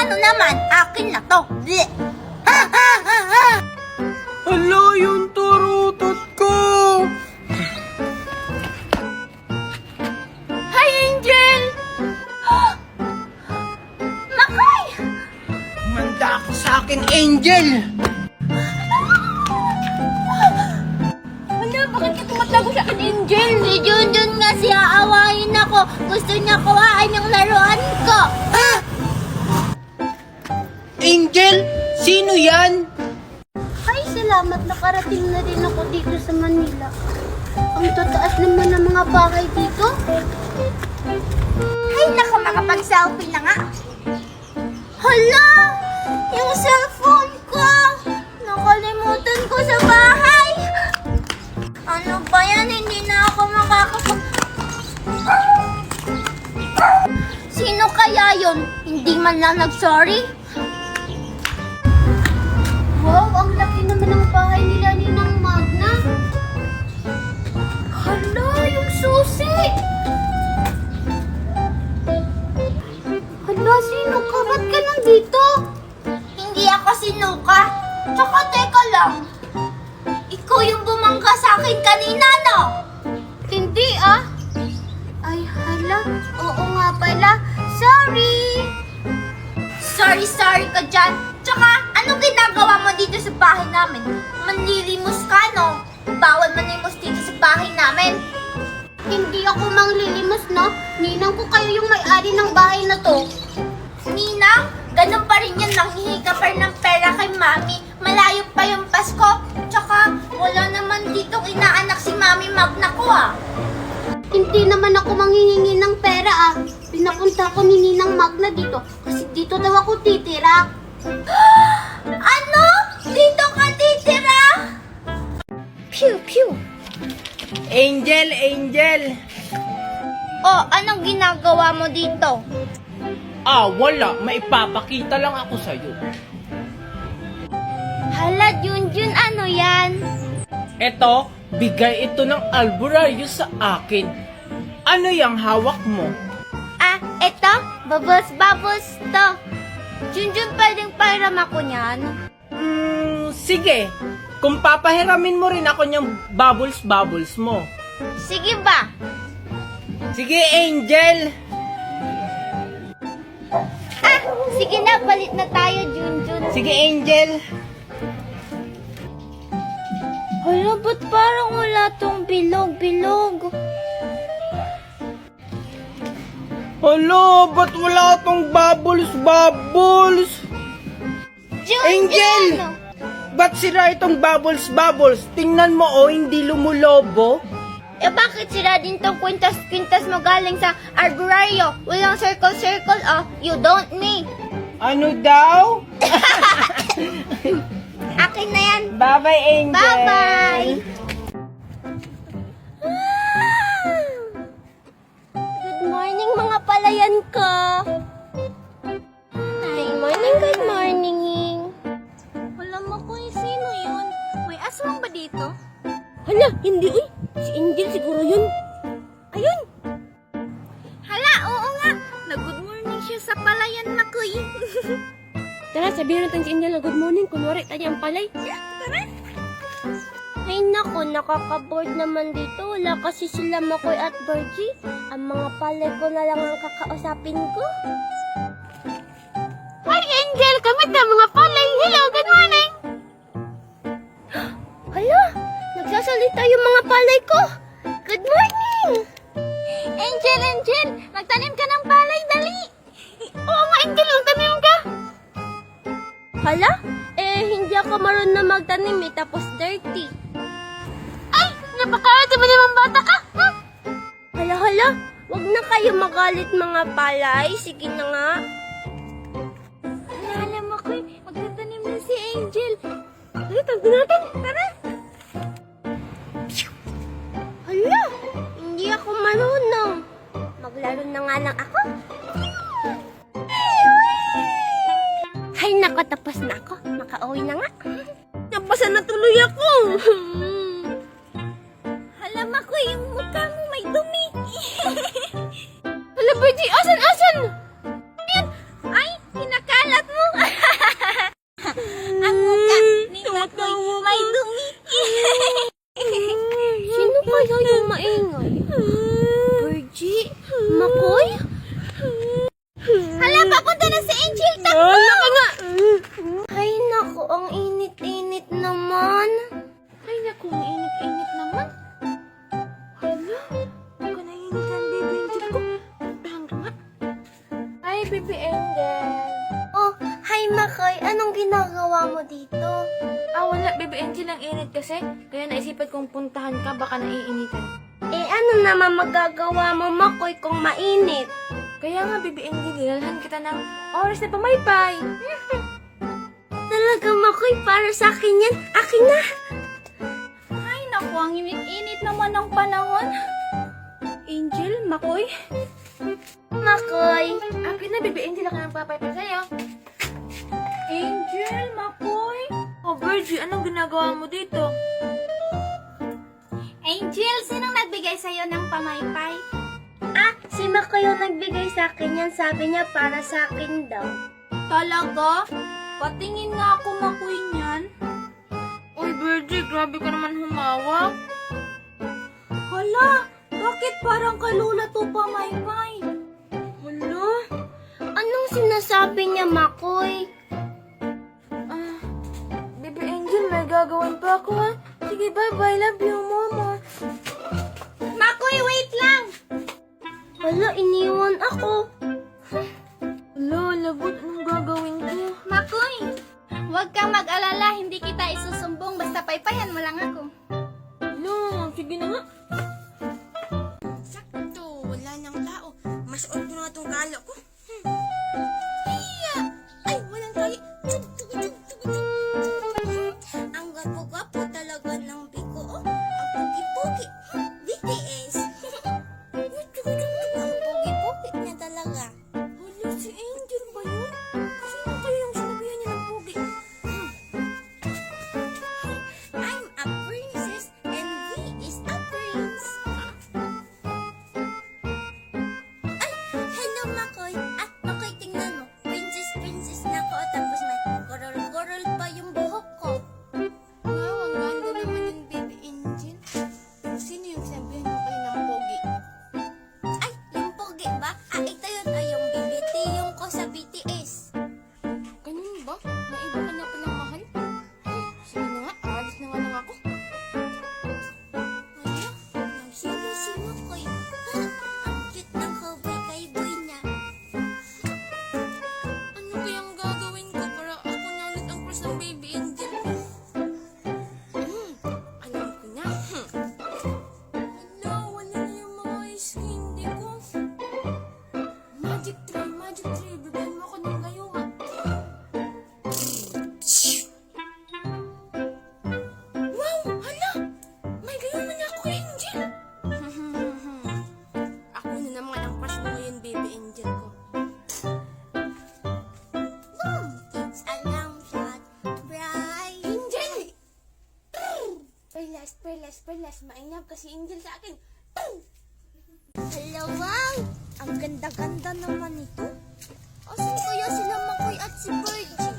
Ano naman, akin na to. Bleh. Ha ha ha ha. Hala, yung turutot ko! Hi, Angel! Makoy! Manda ka sa akin, Angel! Hala, bakit ka tumatago sa akin, Angel? Si Junjun nga siya, aawahin ako. Gusto niya kuhaan yung laruan ko. Angel? Sino yan? Ay, salamat nakarating na din ako dito sa Manila. Ang tataas naman ng mga bahay dito. Ay, naku, makapag-selfie na nga. Hala! Yung cellphone ko! Nakalimutan ko sa bahay! Ano ba yan? Hindi na ako makakapag... Sino kaya yun? Hindi man lang nag-sorry? Wow, ang laki naman ng bahay nila ni Nang Magna. Hala, yung susi! Hala, sino ka? Ba't ka nandito? Hindi ako sinuka. Tsaka teka lang. Ikaw yung bumangga sa akin kanina, no? Hindi ah. Ay, hala. Oo nga pala. Sorry. Sorry ka dyan. Tsaka, anong ginagawa mo dito sa bahay namin? Manlilimos ka, no? Bawal manlimos dito sa bahay namin. Hindi ako manglilimos, no? Ninang ko kayo yung may-ari ng bahay na to. Ninang, ganun pa rin yan. Nanghihi ka pa rin ng pera kay Mami. Malayo pa yung Pasko. Tsaka, wala naman ditong inaanak si Mami Magna ko, ah. Hindi naman ako manghihingi ng pera ah. Pinapunta ko ni Ninang Magna dito kasi dito daw ako titira. Ano? Dito ka titira? Pew pew. Angel! Oh, anong ginagawa mo dito? Wala. Maipapakita lang ako sa'yo. Hala, Junjun, ano yan? Eto, bigay ito ng albularyo sa akin. Ano yung hawak mo? Ah, eto, bubbles to. Junjun, pwedeng pairam ako niyan? Sige. Kung papahiramin mo rin ako niyang bubbles mo. Sige ba? Sige, Angel! Ah, sige na, balit na tayo, Junjun. Sige, Angel! Hala, ba't parang wala tong bilog? Hala, ba't wala tong bubbles? Junjun! Angel! Ba't sira itong bubbles? Tingnan mo, hindi lumulobo. Eh, bakit sila din tong kwintas mo galing sa arboraryo? Walang circle, oh. You don't me. Ano daw? Akin na yan. Bye-bye, Angel! Bye-bye! Good morning, mga palayan ko. Good morning. Wala mo ko sino yun. May aswang ba dito? Hala, hindi uy. Si Angel siguro yun. Ayun! Hala, oo nga. Nag-good morning siya sa palayan na ko eh. Tara, sabihin natin si Angel na good morning. Kunwari tayo ang palay. Tara! Ay nako, nakaka-bored naman dito. Wala kasi sila Makoy at Virgie. Ang mga palay ko na lang ang kakausapin ko. Hi Angel, kami na mga palay. Hello, good morning. Hala, nagsasalita yung mga palay ko. Good morning. Angel, magtanim ka ng palay, dali! Oo nga Angel, magtanim ka. Hala, hindi ako marunong na magtanim tapos dirty. Ay, napakaarte mo naman bata ka. Hala, wag na kayo magalit mga palay. Sige na nga. Alam mo ko, magtatanim na si Angel. Hala, tagdo natin. Tara. Hala, hindi ako marunong. Maglaro na nga lang ako. Hay nako, tapos na ako. Makauwi na nga. Napasa na tuloy ako. Alam ako, yung mukha mo may dumi. Hala, Virgie, asan? Ay, kinakalat Baby Angel. Oh, hi Makoy. Anong ginagawa mo dito? Wala, Baby Angel, ang init kasi. Kaya naisipan kong puntahan ka, baka naiinitan. Ano naman magagawa mo, Makoy, kung mainit? Kaya nga, Baby Angel, nilalhan kita ng oras na pamaypay. Talaga, Makoy, para sa akin yan. Akin na. Ay, naku, ang init-init naman ng panahon. Angel, Makoy. Makoy. Akin na, Baby Angel, ako nang papaypay sa'yo. Angel, Makoy. Oh, Virgie, anong ginagawa mo dito? Angel, sinong nagbigay sa'yo ng pamaypay? Si Makoy yung nagbigay sa akin yan. Sabi niya para sa akin daw. Talaga? Patingin nga ako, Makoy, niyan. Uy, Virgie, grabe ka naman humawak. Hala, bakit parang kalula to pamaypay? Hala, Anong sinasabi niya, Makoy? Baby Angel, may gagawin pa ako, ha? Sige, bye-bye. Love you, Mama. Makoy, wait lang! Wala, iniwan ako. Hala, labot. Anong gagawin ko? Makoy, huwag kang mag-alala. Hindi kita isusumbong. Basta paypayan mo lang ako. Hala, sige na nga. Sakto, wala nang tao. Masuot ko na itong kalo ko. Iya! Ay, walang tayo. Ang gwapo-gwapo talaga ng biko. Oh, ang pugi-pugi. BTS. Ang pugi-pugi niya talaga. Hala, si Angel ba yun? Sino kayo yung sinabihan niya ng pugi? I'm a princess and he is a prince. Ay, hello Makoy. Makoy, tingnan mo. Princess na ako. Tapos may korol-korol pa yung buhok ko. Wow, ang ganda naman yung baby Angel. Sino yung sabihan mo kayo ng pogi? Ay, yung pogi ba? Ito yun. Ay, yung BBT yung ko sa BTS. Ganun ba? May iba ka na palang mahal? Sige na nga, aalis na nga lang ako. Ano? Sino ko yun? Ang cute ng cowboy niya. Ano kayang gagawin ko para ako na ulit ang crush ng baby Angel ko? Alam ko na. Hala, wala na yung mga ice candy ko. Magic tray, bigyan mo ako ng gayuma. Wow! Hala! May gayuma na ako kay Angel! Ako na naman ang crush mo ngayon, baby Angel ko. Boom! It's a long shot, bright. Angel! Perlas. Mainab kasi Angel sa akin. Hello, wow! Ang ganda-ganda naman ito. Asan kaya sila Makoy at si Virgie?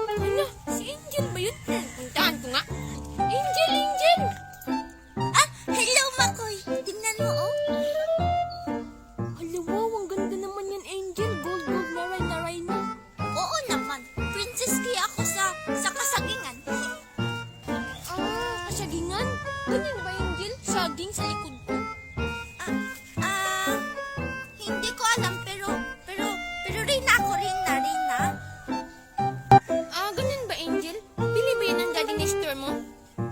Hala, si Angel ba yun? Puntahan ko nga. Angel! Hello Makoy! Tingnan mo, oh. Hala, wow, ang ganda naman yan, Angel. Gold, laray na. Oo naman. Princess kaya ako sa kasagingan. Kasagingan? Ganyan ba, Angel? Saging sa likod ko? Hindi ko alam pero Rina ako, Rina. Ganyan ba, Angel? Bili ba yun ang galing na store mo?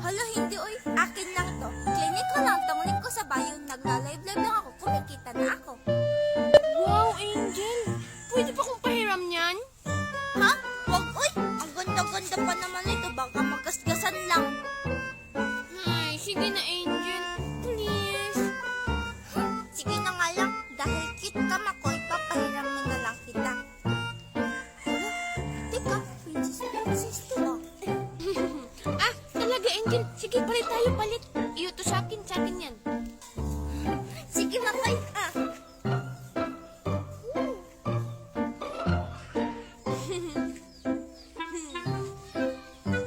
Hala, hindi oy. Akin lang to. Klinik ko lang, tunglik ko sa bayo. Nagla-live lang ako. Kumikita na ako. Wow, Angel! Pwede pa kong pahiram niyan? Ha? Wag, oy. Ang ganda-ganda pa naman ito. Baka magasgasan lang. Ay, sige na, Angel. Please. Sige na nga lang. Dahil cute ka, Makoy, papahiram mo na lang kita. Hala, teka. Princess to, oh. Talaga, Angel. Sige, palit tayo, palit. Iyo to sa akin yan. Sige, Makoy.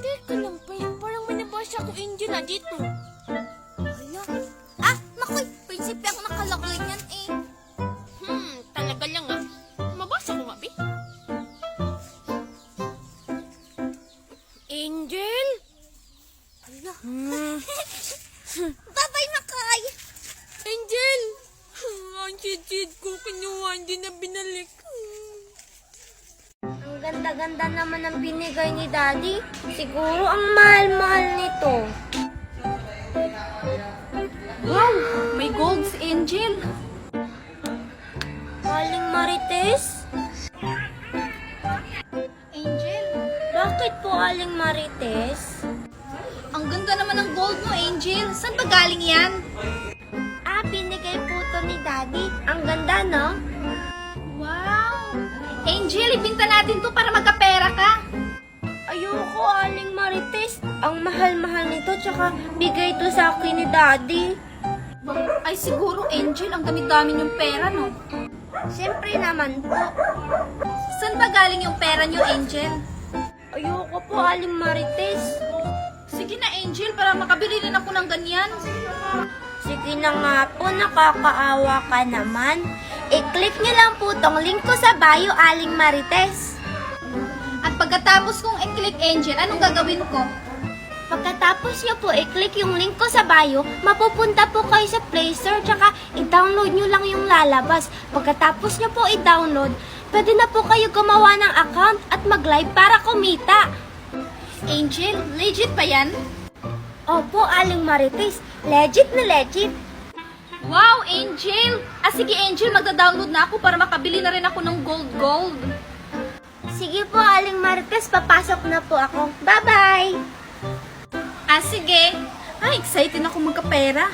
Teka lang, parang may nabasa ko, Angel, dito. Hala. Makoy, prinsipe ang nakalagay niyan eh. Talaga lang, Mabasa ko nga, be. Angel? Hala. Bye-bye, Makoy. Angel! Ang chid ko, kinuha hindi na binalik. Ang ganda-ganda naman ng binigay ni Daddy. Siguro ang mahal-mahal nito. Wow, may gold si Angel. Aling Marites? Angel, Bakit po Aling Marites? ang ganda naman ng gold mo, Angel. Saan ba galing yan? Binigay po to ni Daddy. Ang ganda, no? Wow! Angel, ibinta natin to para magkapera ka. Ayoko, Aling Marites. Ang mahal-mahal nito, tsaka bigay to sa akin ni Daddy. Ay siguro, Angel, ang dami-dami yung pera, no? Siyempre naman po. Saan ba galing yung pera niyo, Angel? Ayoko po, Aling Marites. Sige na, Angel, para makabili rin ako ng ganyan. Sige na nga po, nakakaawa ka naman. I-click niyo lang po tong link ko sa bio, Aling Marites. At pagkatapos kong i-click, Angel, anong gagawin ko? Pagkatapos niyo po i-click yung link ko sa bio, mapupunta po kayo sa Play Store, tsaka i-download niyo lang yung lalabas. Pagkatapos niyo po i-download, pwede na po kayo gumawa ng account at mag-live para kumita. Angel, legit ba yan? Opo, Aling Marites. Legit na legit. Wow, Angel! Sige, Angel, magda-download na ako para makabili na rin ako ng gold. Sige po, Aling Marites, papasok na po ako. Bye-bye! Sige. Ay, excited ako magkapera.